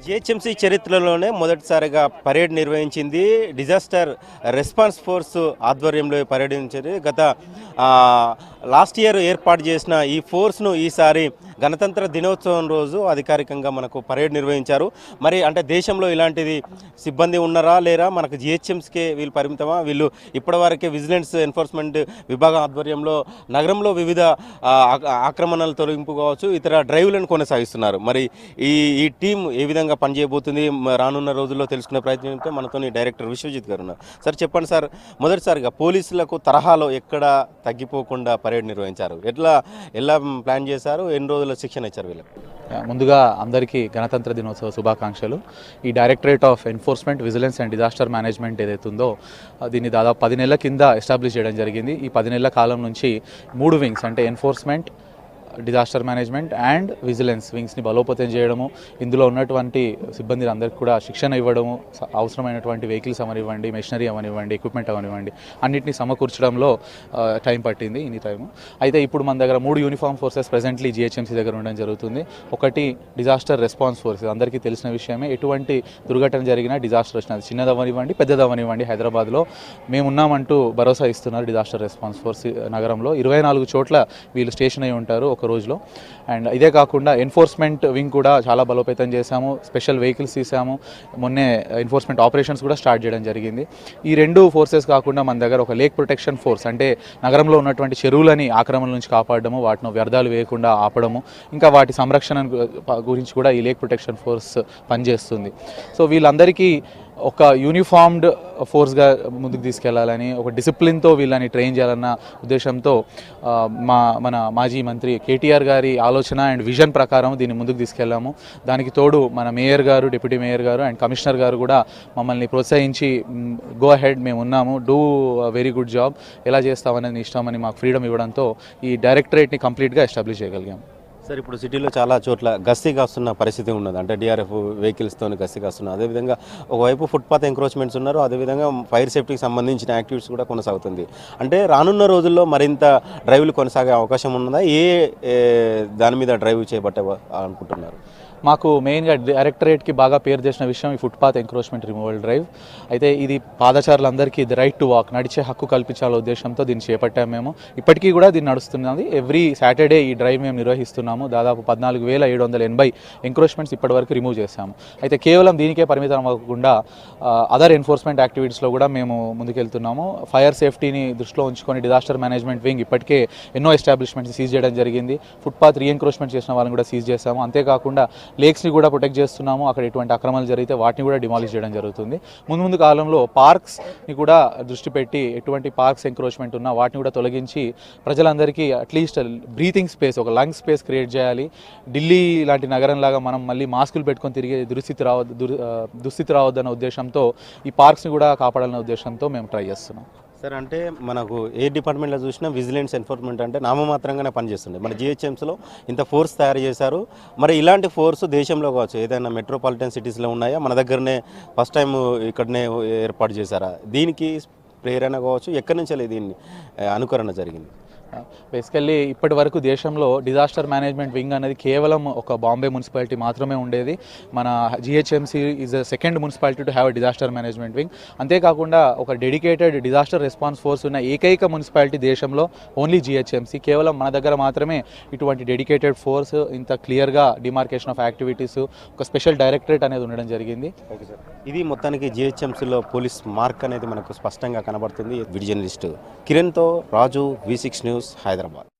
GHMC చరిత్రలోనే మొదటిసారిగా parade నిర్వహించింది. డిజాస్టర్ రెస్పాన్స్ ఫోర్స్ ఆధ్వర్యంలో పర్యటించింది. లాస్ట్ ఇయర్ ఏర్పాటు చేసిన ఈ ఫోర్స్ను ఈసారి గణతంత్ర దినోత్సవం రోజు అధికారికంగా మనకు పరేడ్ నిర్వహించారు. మరి అంటే దేశంలో ఇలాంటిది సిబ్బంది ఉన్నారా లేరా, మనకు జిహెచ్ఎంసీకే వీళ్ళు పరిమితమా, వీళ్ళు ఇప్పటివరకే విజిలెన్స్ ఎన్ఫోర్స్మెంట్ విభాగం ఆధ్వర్యంలో నగరంలో వివిధ ఆక్రమణలు తొలగింపు కావచ్చు, ఇతర డ్రైవ్లను కొనసాగిస్తున్నారు. మరి ఈ టీం ఏ విధంగా పనిచేయబోతుంది రానున్న రోజుల్లో తెలుసుకునే ప్రయత్నంతో మనతో డైరెక్టర్ విశ్వజిత్ గారు ఉన్నారు. సార్ చెప్పండి సార్, మొదటిసారిగా పోలీసులకు తరహాలో ఎక్కడ తగ్గిపోకుండా పరేడ్ నిర్వహించారు, ఎలా ప్లాన్ చేశారు, ఎన్ని రోజుల శిక్షణ ఇచ్చారు వీళ్ళకి? ముందుగా అందరికీ గణతంత్ర దినోత్సవ శుభాకాంక్షలు. ఈ directorate of enforcement, vigilance and disaster management ఏదైతే ఉందో దీన్ని దాదాపు 10 నెలల కింద ఎస్టాబ్లిష్ చేయడం జరిగింది. ఈ 10 నెలల కాలం నుంచి 3 వింగ్స్ అంటే enforcement, disaster management and vigilance వింగ్స్ని బలోపేతం చేయడము, ఇందులో ఉన్నటువంటి సిబ్బంది అందరికీ కూడా శిక్షణ ఇవ్వడము, అవసరమైనటువంటి వెహికల్స్ అవనివ్వండి, మెషినరీ అవనివ్వండి, ఎక్విప్మెంట్ అవనివ్వండి, అన్నింటినీ సమకూర్చడంలో టైం పట్టింది. ఇన్ని టైము అయితే ఇప్పుడు మన దగ్గర 3 యూనిఫామ్ ఫోర్సెస్ ప్రెజెంట్లీ జిహెచ్ఎంసీ దగ్గర ఉండడం జరుగుతుంది. ఒకటి డిజాస్టర్ రెస్పాన్స్ ఫోర్స్, అందరికీ తెలిసిన విషయమే. ఎటువంటి దుర్ఘటన జరిగినా, డిజాస్టర్ వచ్చినా, చిన్నదవనివ్వండి పెద్దదవనివ్వండి, హైదరాబాద్లో మేమున్నామంటూ భరోసా ఇస్తున్నారు డిజాస్టర్ రెస్పాన్స్ ఫోర్స్. నగరంలో 24 చోట్ల వీళ్ళు స్టేషన్ అయి ఉంటారు ఒక రోజులో. అండ్ ఇదే కాకుండా ఎన్ఫోర్స్మెంట్ వింగ్ కూడా చాలా బలోపేతం చేశాము, స్పెషల్ వెహికల్స్ తీసాము, మొన్నే ఎన్ఫోర్స్మెంట్ ఆపరేషన్స్ కూడా స్టార్ట్ చేయడం జరిగింది. ఈ 2 ఫోర్సెస్ కాకుండా మన దగ్గర ఒక లేక్ ప్రొటెక్షన్ ఫోర్స్, అంటే నగరంలో ఉన్నటువంటి చెరువులని ఆక్రమణ నుంచి కాపాడము, వాటిని వ్యర్థాలు వేయకుండా ఆపడము, ఇంకా వాటి సంరక్షణ గురించి కూడా ఈ లేక్ ప్రొటెక్షన్ ఫోర్స్ పనిచేస్తుంది. సో వీళ్ళందరికీ ఒక యూనిఫామ్డ్ ఫోర్స్గా ముందుకు తీసుకెళ్లాలని, ఒక డిసిప్లిన్తో వీళ్ళని ట్రైన్ చేయాలన్న ఉద్దేశంతో మన మాజీ మంత్రి కేటీఆర్ గారి ఆలోచన అండ్ విజన్ ప్రకారం దీన్ని ముందుకు తీసుకెళ్లాము. దానికి తోడు మన మేయర్ గారు, డిప్యూటీ మేయర్ గారు అండ్ కమిషనర్ గారు కూడా మమ్మల్ని ప్రోత్సహించి గో అహెడ్, మేము ఉన్నాము, డూ వెరీ గుడ్ జాబ్, ఎలా చేస్తామనేది ఇష్టమని మాకు ఫ్రీడమ్ ఇవ్వడంతో ఈ డైరెక్టరేట్ని కంప్లీట్గా ఎస్టాబ్లిష్ చేయగలిగాము. సార్ ఇప్పుడు సిటీలో చాలా చోట్ల గస్తీ కాస్తున్న పరిస్థితి ఉన్నది, అంటే డిఆర్ఎఫ్ వెహికల్స్తో గస్తీ కాస్తున్నారు. అదేవిధంగా ఒకవైపు ఫుట్పాత్ ఎంక్రోచ్మెంట్స్ ఉన్నారు, అదేవిధంగా ఫైర్ సేఫ్టీకి సంబంధించిన యాక్టివిటీస్ కూడా కొనసాగుతుంది. అంటే రానున్న రోజుల్లో మరింత డ్రైవ్లు కొనసాగే అవకాశం ఉన్నదా, దాని మీద డ్రైవ్ చేపట్టే అనుకుంటున్నారు? మాకు మెయిన్గా డైరెక్టరేట్కి బాగా పేరు చేసిన విషయం ఈ ఫుట్పాత్ ఎంక్రోచ్మెంట్ రిమూవల్ డ్రైవ్. అయితే ఇది పాదచారులందరికీ ది రైట్ టు వాక్, నడిచే హక్కు కల్పించాల ఉద్దేశంతో దీన్ని చేపట్టాము. మేము ఇప్పటికీ కూడా దీన్ని నడుస్తున్నది. ఎవ్రీ సాటర్డే ఈ డ్రైవ్ మేము నిర్వహిస్తున్నాము. దాదాపు 14,780 ఎంక్రోచ్మెంట్స్ ఇప్పటివరకు రిమూవ్ చేశాము. అయితే కేవలం దీనికే పరిమితం అవ్వకుండా అదర్ ఎన్ఫోర్స్మెంట్ యాక్టివిటీస్లో కూడా మేము ముందుకెళ్తున్నాము. ఫైర్ సేఫ్టీని దృష్టిలో ఉంచుకొని డిజాస్టర్ మేనేజ్మెంట్ వింగ్ ఇప్పటికే ఎన్నో ఎస్టాబ్లిష్మెంట్స్ సీజ్ చేయడం జరిగింది. ఫుట్పాత్ రీఎన్క్రోచ్మెంట్ చేసిన వాళ్ళని కూడా సీజ్ చేశాము. అంతేకాకుండా లేక్స్ని కూడా ప్రొటెక్ట్ చేస్తున్నాము. అక్కడ ఎటువంటి అక్రమాలు జరిగితే వాటిని కూడా డిమాలిష్ చేయడం జరుగుతుంది. ముందు కాలంలో పార్క్స్ని కూడా దృష్టి పెట్టి ఎటువంటి పార్క్స్ ఎంక్రోచ్మెంట్ ఉన్నా వాటిని కూడా తొలగించి ప్రజలందరికీ అట్లీస్ట్ బ్రీతింగ్ స్పేస్, ఒక లంగ్ స్పేస్ క్రియేట్ చేయాలి. ఢిల్లీ లాంటి నగరంలాగా మనం మళ్ళీ మాస్కులు పెట్టుకొని తిరిగే దుస్థితి రావద్దన్న ఉద్దేశంతో ఈ పార్క్స్ని కూడా కాపాడాలనే ఉద్దేశంతో మేము ట్రై చేస్తున్నాం. సార్ అంటే మనకు ఏ డిపార్ట్మెంట్లో చూసినా విజిలెన్స్ ఎన్ఫోర్స్మెంట్ అంటే నామమాత్రంగానే పనిచేస్తుంది. మన జిహెచ్ఎంసీలో ఇంత ఫోర్స్ తయారు చేశారు. మరి ఇలాంటి ఫోర్స్ దేశంలో కావచ్చు ఏదైనా మెట్రోపాలిటన్ సిటీస్లో ఉన్నాయా, మన దగ్గరనే ఫస్ట్ టైం ఇక్కడనే ఏర్పాటు చేశారా? దీనికి ప్రేరణ కావచ్చు, ఎక్కడి నుంచి దీన్ని అనుకరణ జరిగింది? బేసికల్లీ ఇప్పటి వరకు దేశంలో డిజాస్టర్ మేనేజ్మెంట్ వింగ్ అనేది కేవలం ఒక బాంబే మున్సిపాలిటీ మాత్రమే ఉండేది. మన GHMC is the second municipality to have a disaster management wing. అంతేకాకుండా ఒక డెడికేటెడ్ డిజాస్టర్ రెస్పాన్స్ ఫోర్స్ ఉన్న ఏకైక మున్సిపాలిటీ దేశంలో ఓన్లీ జిహెచ్ఎంసీ. కేవలం మన దగ్గర మాత్రమే ఇటువంటి డెడికేటెడ్ ఫోర్స్, ఇంత క్లియర్గా డిమార్కేషన్ ఆఫ్ యాక్టివిటీస్, ఒక స్పెషల్ డైరెక్టరేట్ అనేది ఉండడం జరిగింది. ఓకే సార్, ఇది మొత్తానికి జిహెచ్ఎంసీలో పోలీస్ మార్క్ అనేది మనకు స్పష్టంగా కనబడుతుంది. విజర్నలిస్ట్ కిరణ్తో రాజు, V6 న్యూస్, హైదరాబాద్.